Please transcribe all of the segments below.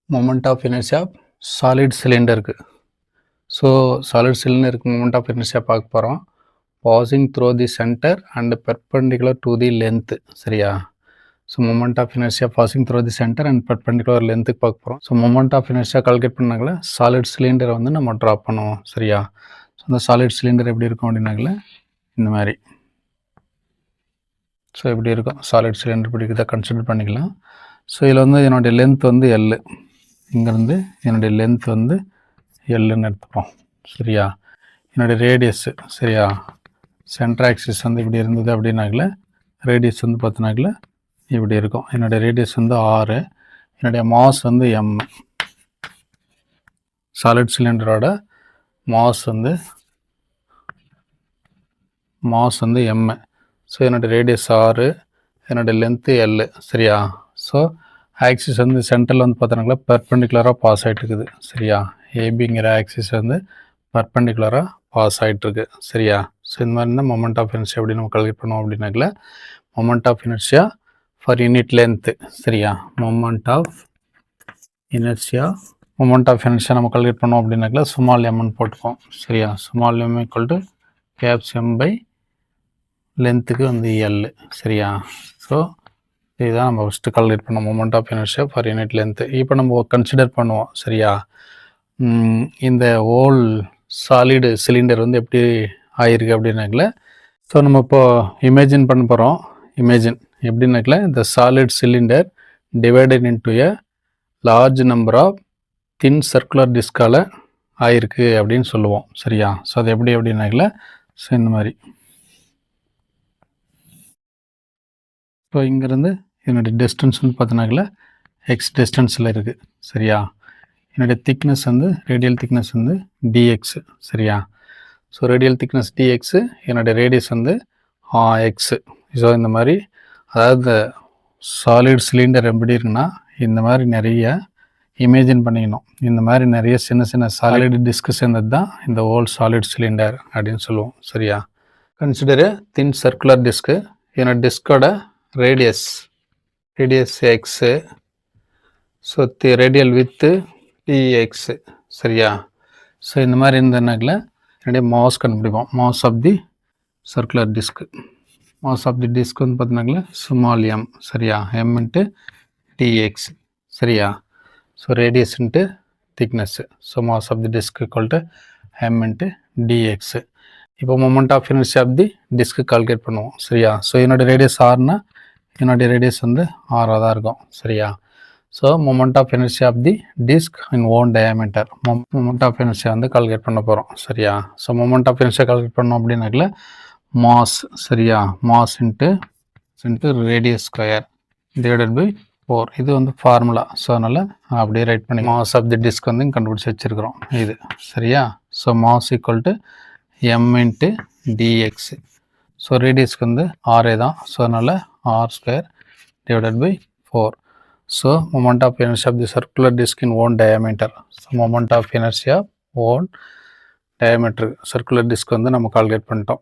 Moment of inertia solid cylinder. So solid cylinder moment of inertia பார்க்க போறோம். Passing through the center and perpendicular to the length. சரியா? So moment of inertia passing through the center and perpendicular length பார்க்க போறோம். So moment of inertia calculate பண்ணாங்களா solid cylinder வந்து நம்ம drop பண்ணுவோம். சரியா? So இந்த solid cylinder எப்படி இருக்கும் அப்படினாங்களா இந்த மாதிரி. So எப்படி இருக்கும் solid cylinder இப்படி இத கன்சிடர் பண்ணிக்கலாம். So இதுல வந்து என்னோட length வந்து L. இங்க இருந்து என்னோட length வந்து L ன்னு எடுத்துப்போம். சரியா? என்னோட ரேடியஸ் சரியா? சென்டர் ஆக்சிஸ் வந்து இப்படி இருந்தது அப்படினாங்களா ரேடியஸ் வந்து பார்த்தீங்கன்னாங்களா இப்படி இருக்கும். என்னோட ரேடியஸ் வந்து R. என்னோட மாஸ் வந்து M. சாலிட் சிலிண்டரோட மாஸ் வந்து M. ஸோ என்னோட ரேடியஸ் R. என்னோட லென்த்து L. சரியா? ஸோ ஆக்சிஸ் வந்து சென்டரில் வந்து பார்த்தீங்கன்னாங்களா பெர்பெண்டிகுலராக பாஸ் ஆகிட்டு இருக்குது. சரியா? ஏபிங்கிற ஆக்சிஸ் வந்து பெர்பெண்டிகுலராக பாஸ் ஆகிட்டுருக்கு. சரியா? ஸோ இந்த மாதிரி இருந்தால் மொமெண்ட் ஆஃப் இனர்ஷியா எப்படி நம்ம கால்குலேட் பண்ணுவோம் அப்படின்னாக்கல moment of inertia for unit length. சரியா? மொமெண்ட் ஆஃப் இனர்ஷியா நம்ம கால்குலேட் பண்ணோம் அப்படின்னாக்கல ஸ்மால் எம்னு போட்டுப்போம். சரியா? Small m equal to caps M by லென்த்துக்கு வந்து எல். சரியா? ஸோ இதுதான் நம்ம ஃபஸ்ட்டு கால்குலேட் பண்ணோம் moment of inertia for unit length. இப்போ நம்ம கன்சிடர் பண்ணுவோம். சரியா? இந்த ஹோல் சாலிடு சிலிண்டர் வந்து எப்படி ஆயிருக்கு அப்படின்னாக்கல ஸோ நம்ம இப்போ இமேஜின் பண்ண போகிறோம். இமேஜின் எப்படின்னாக்கல இந்த solid cylinder divided into a large number of thin circular டிஸ்கால் ஆயிருக்கு அப்படின்னு சொல்லுவோம். சரியா? ஸோ அது எப்படி அப்படின்னாக்கல ஸோ இந்த மாதிரி. ஸோ இங்கேருந்து என்னுடைய டிஸ்டன்ஸ் வந்து பார்த்தீங்கன்னாக்கல எக்ஸ் டிஸ்டன்ஸில் இருக்குது. சரியா? என்னுடைய திக்னஸ் வந்து ரேடியல் திக்னஸ் வந்து dx. சரியா? ஸோ ரேடியல் திக்னஸ் dx, என்னுடைய ரேடியஸ் வந்து x. ஸோ இந்த மாதிரி அதாவது சாலிட் சிலிண்டர் எப்படி இருக்குன்னா இந்த மாதிரி நிறைய இமேஜின் பண்ணிக்கணும். இந்த மாதிரி நிறைய சின்ன சின்ன சாலிட் டிஸ்க் சேர்ந்தது தான் இந்த ஹோல் சாலிட் சிலிண்டர் அப்படின்னு சொல்லுவோம். சரியா? Consider thin circular disc. என்னோட டிஸ்கோட radius x. So radial width dx. சரியா? ஸோ இந்த மாதிரி இருந்ததுனாக்கல என்னுடைய மாஸ் கண்டுபிடிப்போம். Mass of the circular disc. Mass of the disc வந்து பார்த்தீங்கன்னாக்கல ஸ்மால் எம். சரியா? m into dx. சரியா? So radius into thickness. So mass of the disc equal to m into dx. இப்போ moment of inertia of the disc calculate பண்ணுவோம். சரியா? So என்னோடய radius ஆர்னா என்னுடைய radius வந்து ஆராக தான் இருக்கும். சரியா? So moment of inertia of the disc in own diameter moment of inertia வந்து கால்குலேட் பண்ண போகிறோம். சரியா? So moment of inertia calculate பண்ணோம் அப்படின்னாக்கல மாஸ். சரியா? Mass into radius square divided by 4. இது வந்து ஃபார்முலா. ஸோ அதனால் அப்படியே ரைட் பண்ணி மாஸ் ஆஃப் தி டிஸ்க் வந்து கண்டுபிடிச்சி வச்சுருக்கிறோம் இது. சரியா? So mass equal to m into dx. So ரேடியஸ்க்கு வந்து ஆரே தான். ஸோ அதனால் r square divided by 4. So moment of inertia of the circular disc in one diameter. So moment of inertia one diameter circular disc வந்து நம்ம calculate பண்ணிட்டோம்.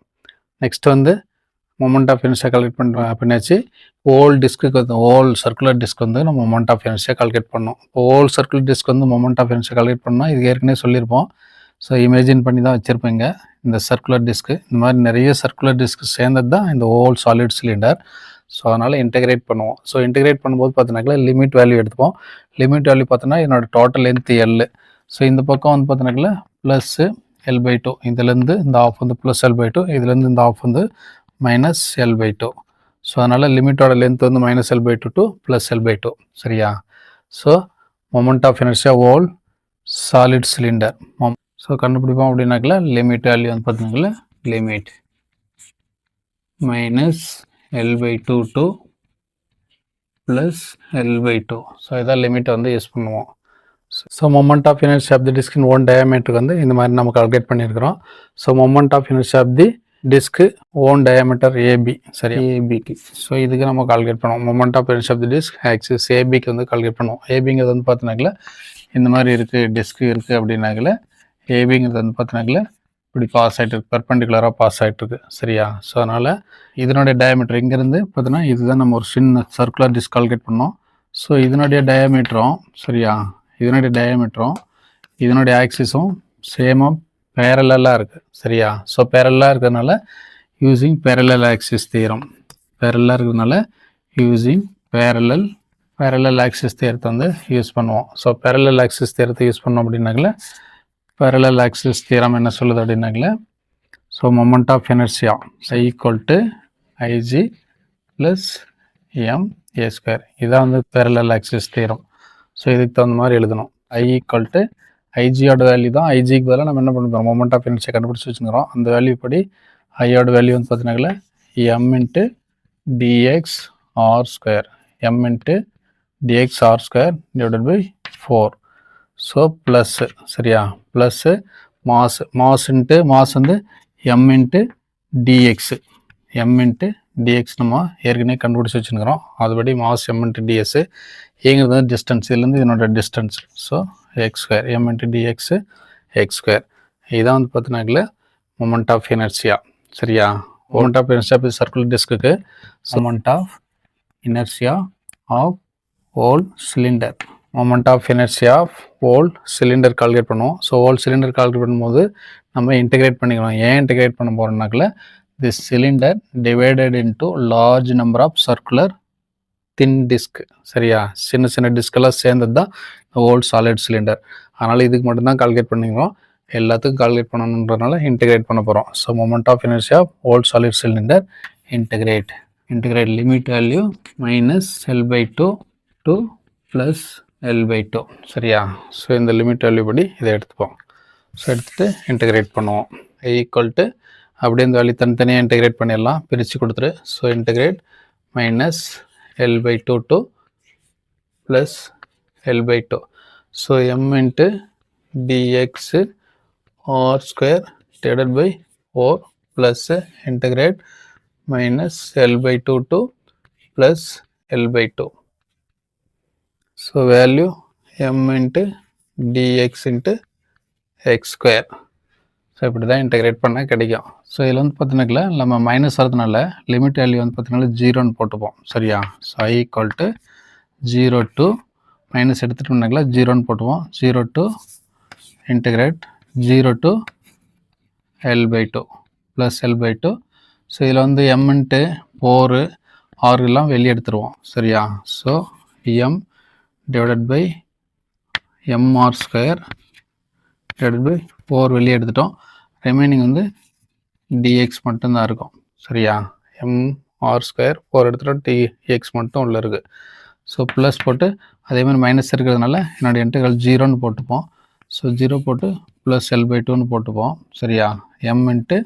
Next வந்து moment of inertia calculate பண்ணுறோம் அப்படின்னாச்சு ஹோல் டிஸ்க்கு வந்து whole circular disc வந்து நம்ம moment of inertia calculate பண்ணோம். இப்போ ஹோல் சர்க்குலர் டிஸ்க் வந்து moment of inertia கால்குலேட் பண்ணோம். இது ஏற்கனவே சொல்லியிருப்போம். ஸோ இமேஜின் பண்ணி தான் வச்சுருப்பீங்க இந்த சர்க்குலர் டிஸ்க்கு. இந்த மாதிரி நிறைய சர்க்குலர் டிஸ்க் சேர்ந்தது தான் இந்த ஹோல் சாலிட் சிலிண்டர். ஸோ அதனால் இன்டெகிரேட் பண்ணுவோம். ஸோ இன்டெகிரேட் பண்ணும்போது பார்த்தீங்கன்னாக்கா லிமிட் வேல்யூ எடுத்துப்போம். லிமிட் வேல்யூ பார்த்தோன்னா என்னோடய டோட்டல் லென்த் L. ஸோ இந்த பக்கம் வந்து பார்த்தீங்கன்னாக்கா ப்ளஸ்ஸு L/2. இதுலேருந்து இந்த ஆஃப் வந்து ப்ளஸ் L/2, இதுலேருந்து இந்த ஆஃப் வந்து மைனஸ் L/2. ஸோ அதனால் லிமிட்டோட லென்த் வந்து minus L/2 to plus L/2. சரியா? So moment of inertia whole solid cylinder so கண்டுபிடிப்போம் அப்படின்னாக்கல லிமிட் வேல்யூ வந்து பார்த்தீங்கன்னா limit minus L/2 to plus L/2. So இதான் லிமிட்டை வந்து யூஸ் பண்ணுவோம். So moment of inertia of the disc in one டயாமீட்டருக்கு வந்து இந்த மாதிரி நம்ம கால்குலேட் பண்ணியிருக்கிறோம். So moment of inertia of the டிஸ்க்கு ஓன் டயாமீட்டர் ஏபி. சரி, ஏபிக்கு. ஸோ இதுக்கு நம்ம கால்குலேட் பண்ணுவோம். Moment of inertia of the disc axis ஏபிக்கு வந்து கால்குலேட் பண்ணுவோம். ஏபிங்கிறது வந்து பார்த்தீங்கன்னாக்கல இந்த மாதிரி இருக்குது டிஸ்க்கு இருக்குது அப்படின்னாக்கல ஏபிங்கிறது வந்து பார்த்தீங்கன்னாக்கல இப்படி பாஸ் ஆகிட்டு இருக்கு, பெர்பெண்டிகுலராக பாஸ் ஆகிட்டுருக்கு. சரியா? ஸோ அதனால் இதனுடைய டயாமீட்டர் இங்கேருந்து பார்த்தீங்கன்னா இதுதான் நம்ம ஒரு சின்ன சர்க்குலர் டிஸ்க் கால்குலேட் பண்ணோம். ஸோ இதனுடைய டயாமீட்டரும் சரியா இதனுடைய டயாமீட்டரும் இதனுடைய ஆக்சிஸும் சேமாக பேரலாக இருக்குது. சரியா? ஸோ பேரலாக இருக்கிறதுனால யூஸிங் பேரலல் ஆக்சிஸ் தியரம். பேரலாக இருக்கிறதுனால யூஸிங் பேரலல் ஆக்சிஸ் தியரத்தை வந்து யூஸ் பண்ணுவோம். ஸோ பேரலல் ஆக்சிஸ் தியரத்தை யூஸ் பண்ணோம் அப்படின்னாக்கல பேரலல் ஆக்சிஸ் தியரம் என்ன சொல்லுது அப்படின்னாக்கல so moment of inertia equal to IG plus MA square. இதான் வந்து பேரலல் ஆக்சிஸ் தியரம். ஸோ இதுக்கு தகுந்த மாதிரி எழுதணும். ஐ ஈக்குவல் டு ஐஜியோட வேல்யூ தான். ஐஜிக்கு பதிலாக நம்ம என்ன பண்ண போகிறோம், மொமெண்ட் ஆஃப் இனர்ஷியா கண்டுபிடிச்சி வச்சுக்கிறோம். அந்த வேல்யூ படி ஐயோட வேல்யூ வந்து பார்த்தீங்கன்னாக்கல m into dx r square, m into dx r square divided by 4. So plus, சரியா, ப்ளஸ்ஸு மாஸ் வந்து m into dx, m into dx நம்ம ஏற்கனவே கண்டுபிடிச்சி வச்சுருக்கிறோம். அதுபடி மாஸ் எம் இன்ட்டு டிஎஸ்ஸு, ஏங்கிறது வந்து டிஸ்டன்ஸ், இதுலேருந்து இதனோட distance. So x square, m into dx x square. இதான் வந்து பார்த்தீங்கன்னாக்கல மொமெண்ட் ஆஃப் இனர்ஷியா. சரியா? Moment of inertia circular disc moment of inertia of whole cylinder. Moment of inertia of whole cylinder calculate பண்ணுவோம். So whole cylinder calculate பண்ணும்போது நம்ம integrate பண்ணிக்கலாம். ஏன் integrate பண்ண போகிறோம்னாக்கல this cylinder divided into large number of circular thin disc. சரியா? சின்ன சின்ன டிஸ்கெல்லாம் சேர்ந்தது தான் ஹோல் சாலிட் சிலிண்டர். அதனால் இதுக்கு மட்டும்தான் கால்குலேட் பண்ணிக்கிறோம். எல்லாத்துக்கும் கால்குலேட் பண்ணணுன்றதுனால இன்டெகிரேட் பண்ண போகிறோம். So moment of inertia of whole solid cylinder integrate limit value minus L/2 to plus L/2. சரியா? ஸோ இந்த லிமிட் வேல்யூ படி இதை எடுத்துப்போம். ஸோ எடுத்துகிட்டு இன்டெகிரேட் பண்ணுவோம். ஈக்குவல் டு அப்படியே இந்த வேல்யூ தனித்தனியாக இன்டெகிரேட் பண்ணிடலாம், பிரித்து கொடுத்துரு. So integrate minus L/2 to plus L/2. So m into dx r square divided by 4 plus integrate minus L/2 to plus L/2. So value m into dx into x square. So இப்படி தான் integrate பண்ணால் கிடைக்கும். So இதில் வந்து பார்த்தீங்கன்னாக்கல நம்ம minus வரதுனால limit value வந்து பார்த்தீங்கன்னா 0ன்னு போட்டுப்போம். சரியா? So I equal to 0 to minus எடுத்துகிட்டோம்னாக்கல 0ன்னு போட்டுப்போம். 0 to integrate 0 to L/2 plus L/2. So இதில் வந்து எம் இன்ட்டு 4 ஆறுலாம் வெளியே எடுத்துருவோம். சரியா? So m divided by mr square divided by 4 வெளியே எடுத்துட்டோம். ரிமைனிங் வந்து டிஎக்ஸ் மட்டும்தான் இருக்கும். சரியா? எம்ஆர் ஸ்கொயர் 4 எடுத்துட்டோம், டிஎக்ஸ் மட்டும் உள்ளே இருக்குது. ஸோ ப்ளஸ் போட்டு அதே மாதிரி மைனஸ் இருக்கிறதுனால என்னோடய இன்டெகிரல் 0ன்னு போட்டுப்போம். ஸோ 0 போட்டு ப்ளஸ் L/2ன்னு போட்டுப்போம். சரியா? எம் இன்ட்டு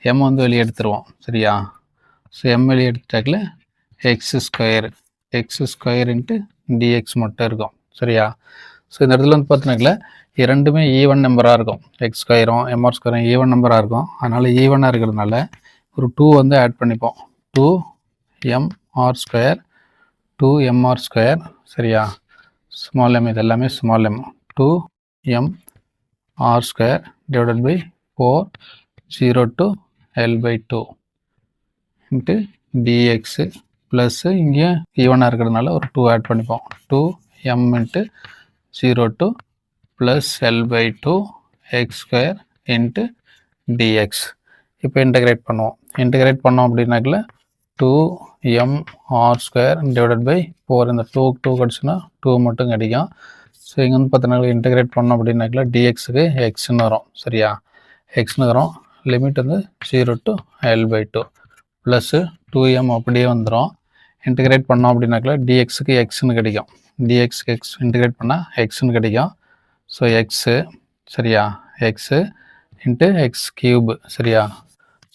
எம் வந்து வெளியே எடுத்துருவோம். சரியா? ஸோ எம் வெளியே எடுத்துட்டாக்கில் எக்ஸ் ஸ்கொயர் இன்ட்டு டிஎக்ஸ் மட்டும் இருக்கும். சரியா? ஸோ இந்த இடத்துல வந்து பார்த்தீங்கன்னாக்கல இரண்டுமே ஈவன் நம்பராக இருக்கும். எக்ஸ் ஸ்கொயரும் எம்ஆர் ஸ்கொயரும் ஈவன் நம்பராக இருக்கும். அதனால் ஈவனாக இருக்கிறதுனால ஒரு 2 வந்து ஆட் பண்ணிப்போம். 2mr square 2mr square. சரியா? ஸ்மால் எம், இது எல்லாமே small m. 2mr square divided by 4 0 to L/2 into dx plus இங்கே ஈவனாக இருக்கிறதுனால ஒரு 2 ஆட் பண்ணிப்போம். 2m into 0 to plus L/2 x square into dx. இப்போ இன்டெகிரேட் பண்ணுவோம். இன்டெகிரேட் பண்ணோம் அப்படின்னாக்கல 2mr ஸ்கொயர் டிவைடட் பை 4. இந்த 2 கிடச்சுன்னா 2 மட்டும் கிடைக்கும். ஸோ இங்கே வந்து பார்த்தீங்கன்னா இன்டெகிரேட் பண்ணோம் அப்படின்னாக்கல டிஎக்ஸுக்கு எக்ஸ்ன்னு வரும். சரியா? எக்ஸ்ன்னு வரும். லிமிட் வந்து 0 to L/2 ப்ளஸ்ஸு 2m அப்படியே வந்துடும். இன்டெகிரேட் பண்ணோம் அப்படின்னாக்கல டிஎக்ஸுக்கு எக்ஸ்ன்னு கிடைக்கும். டிஎக்ஸுக்கு எக்ஸ் இன்டெகிரேட் பண்ணால் எக்ஸ்ன்னு கிடைக்கும். ஸோ எக்ஸு, சரியா, எக்ஸு இன்ட்டு எக்ஸ் கியூப். சரியா?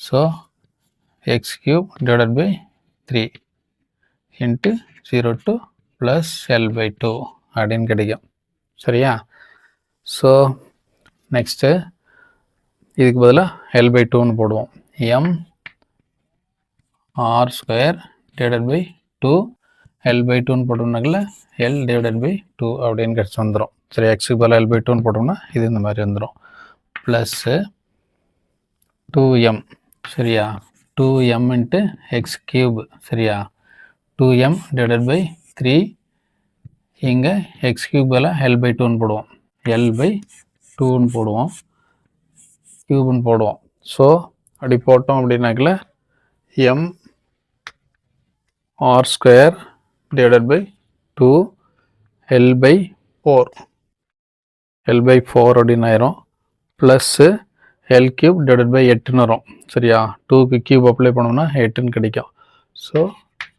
So x cube divided by 3 into 0 to plus L/2 அப்படின்னு கிடைக்கும். சரியா? ஸோ நெக்ஸ்ட்டு இதுக்கு பதிலாக L/2ன்னு போடுவோம். M r square divided by 2 L/2ன்னு போட்டோம்னாக்கல L டிவைடட் பை 2 அப்படின்னு கிடச்சி வந்துடும். சரி, எக்ஸுக்கு பதிலாக L/2ன்னு போட்டோம்னா இது இந்த மாதிரி வந்துடும். Plus 2m. சரியா? 2m into x cube. சரியா? 2m டிவைடட் பை 3 இங்கே எக்ஸ் கியூபில் L/2ன்னு போடுவோம், L/2ன்னு போடுவோம், கியூப்னு போடுவோம். ஸோ அப்படி போட்டோம் அப்படின்னாக்கல m r square divided by 2 L/4 அப்படின்னு ஆயிரும், plus L cube divided by 8ன்னு வரும். சரியா, 2க்கு கியூப் அப்ளை பண்ணோம்னா 8ன்னு கிடைக்கும். So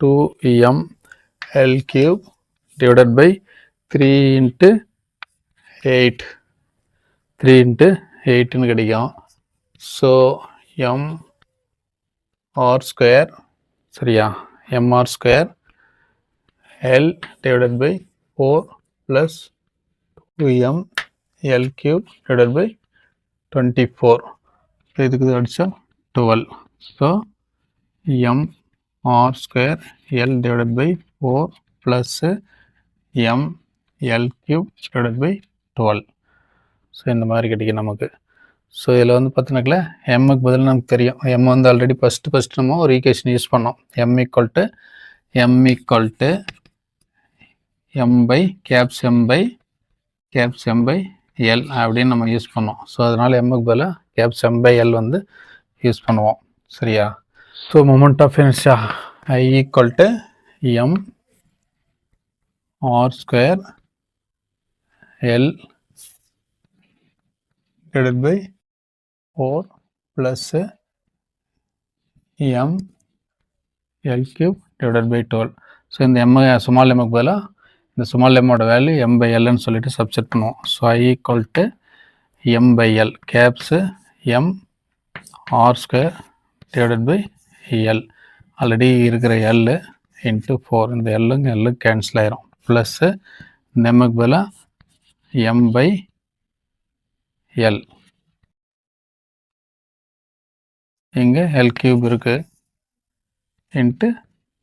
2m L cube divided by 3 into 8 ன்னு கிடைக்கும். ஸோ m r ஸ்கொயர், சரியா, m r square L divided by 4 plus 2m L cube divided by 24. இதுக்கு அடிச்சா 12. So m r square L divided by 4 plus m L cube divided by 12. So இந்த மாதிரி கிடைக்கும் நமக்கு. So இதில் வந்து பார்த்தீங்கன்னாக்கல எம்முக்கு பதில் நமக்கு தெரியும். எம் வந்து ஆல்ரெடி ஃபஸ்ட்டு நம்ம ஒரு ஈக்குவேஷன் யூஸ் பண்ணோம். m equal to m by caps m by L அப்படின்னு நம்ம யூஸ் பண்ணோம். ஸோ அதனால் எம்முக்கு பதில் caps m by L வந்து யூஸ் பண்ணுவோம். சரியா? So moment of inertia I equal to m r square L divided by 4 plus m L cube divided by 12. So இந்த m small எம்முக்கு பதிலாக இந்த ஸ்மால் எம்மோட வேல்யூ m by Lன்னு சொல்லிட்டு substitute பண்ணுவோம். So I equal to m by L caps m r square divided by L, already இருக்கிற L into 4, இந்த L cancel ஆயிரும், plus இந்த எம்முக்கு பதிலாக m by L, இங்கே L கியூப் இருக்குது, இன்ட்டு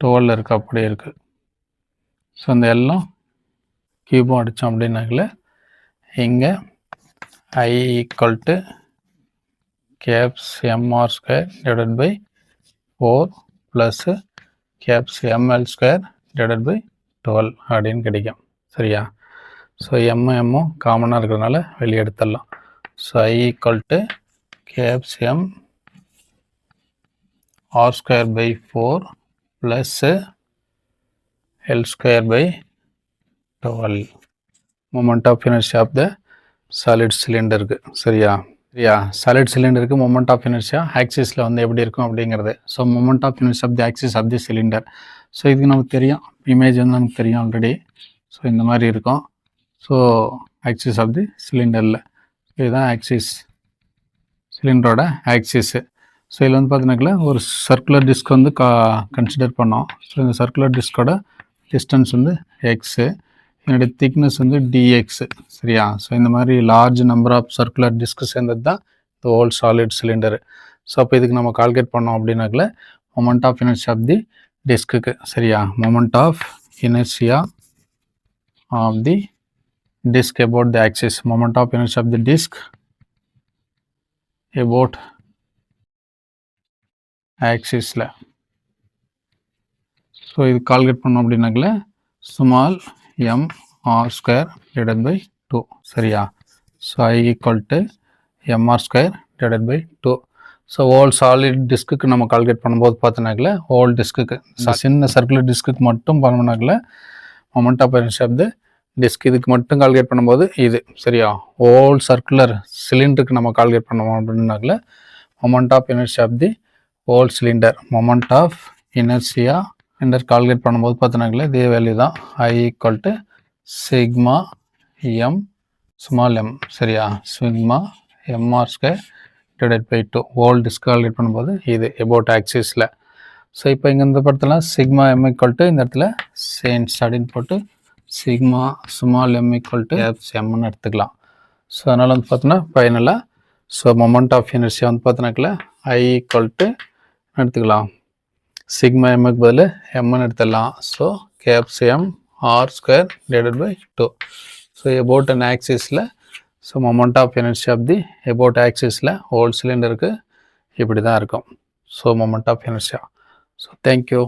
12 இருக்குது, அப்படியே இருக்குது. ஸோ இந்த எல்லாம் கியூபும் அடித்தோம் அப்படின்னாக்கல இங்கே I equal to caps mr square divided by 4 plus caps ml square divided by 12 அப்படின்னு கிடைக்கும். சரியா? ஸோ எம்மும் காமனாக இருக்கிறதுனால வெளியே எடுத்துடலாம். So I equal to caps m r square by 4 plus L square by 12. Moment of inertia of the solid cylinder. சரியா? Solid சிலிண்டருக்கு moment of inertia ஆக்சிஸில் வந்து எப்படி இருக்கும் அப்படிங்கிறது. So moment of inertia of the axis of the cylinder. So இதுக்கு நமக்கு தெரியும், இமேஜ் வந்து நமக்கு தெரியும் ஆல்ரெடி. ஸோ இந்த மாதிரி இருக்கும். ஸோ ஆக்சிஸ் ஆஃப் தி சிலிண்டரில் இதுதான் ஆக்சிஸ், சிலிண்டரோட ஆக்சிஸு. ஸோ இதில் வந்து பார்த்தீங்கன்னாக்கல ஒரு சர்க்குலர் டிஸ்க் வந்து கன்சிடர் பண்ணோம். ஸோ இந்த சர்க்குலர் டிஸ்கோட டிஸ்டன்ஸ் வந்து எக்ஸு, என்னுடைய திக்னஸ் வந்து dx. சரியா? ஸோ இந்த மாதிரி large number of circular disc சேர்ந்தது தான் இந்த ஹோல் சாலிட் சிலிண்டரு. ஸோ அப்போ இதுக்கு நம்ம கால்குலேட் பண்ணோம் அப்படின்னாக்கல moment of inertia of the டிஸ்க்கு. சரியா? Moment of inertia of the disc about the axis, moment of inertia of the disc about ஆக்சிஸில். ஸோ இது கால்குலேட் பண்ணோம் அப்படின்னாக்கல small m r square divided by 2. சரியா? So I equal to m r square divided by 2. So whole solid டிஸ்க்கு நம்ம calculate பண்ணும்போது பார்த்தோன்னாக்கல whole டிஸ்க்கு, சின்ன சர்க்குலர் டிஸ்க்கு மட்டும் பண்ணோம்னாக்கல moment of inertia of the disk இதுக்கு மட்டும் கால்குலேட் பண்ணும்போது இது. சரியா? ஹோல் சர்க்குலர் சிலிண்டருக்கு நம்ம கால்குலேட் பண்ணுவோம் அப்படின்னாக்கல moment of inertia of the whole cylinder, moment of inertia cylinder calculate பண்ணும்போது பார்த்தோன்னாக்கல இதே வேல்யூ தான். I equal to sigma m small m. சரியா? Sigma mr square divided by 2 whole disc calculate பண்ணும்போது இது அபவுட் ஆக்சிஸில். ஸோ இப்போ இங்கே இந்த படத்தில் சிக்மா m equal to இந்த இடத்துல சேன்ஸ் அப்படின்னு போட்டு sigma small m equal to mன்னு எடுத்துக்கலாம். ஸோ அதனால் வந்து பார்த்தோன்னா ஃபைனலாக ஸோ மொமெண்ட் ஆஃப் இனர்ஷியா வந்து பார்த்தோன்னாக்கல I equal to எடுத்துக்கலாம் சிக்மா எம்முக்கு பதில் எம்னு எடுத்துடலாம். So caps m r square divided by 2. So about an ஆக்சிஸில் so moment of inertia of the about ஆக்சிஸில் ஹோல் சிலிண்டருக்கு இப்படி தான் இருக்கும். So moment of inertia. So thank you.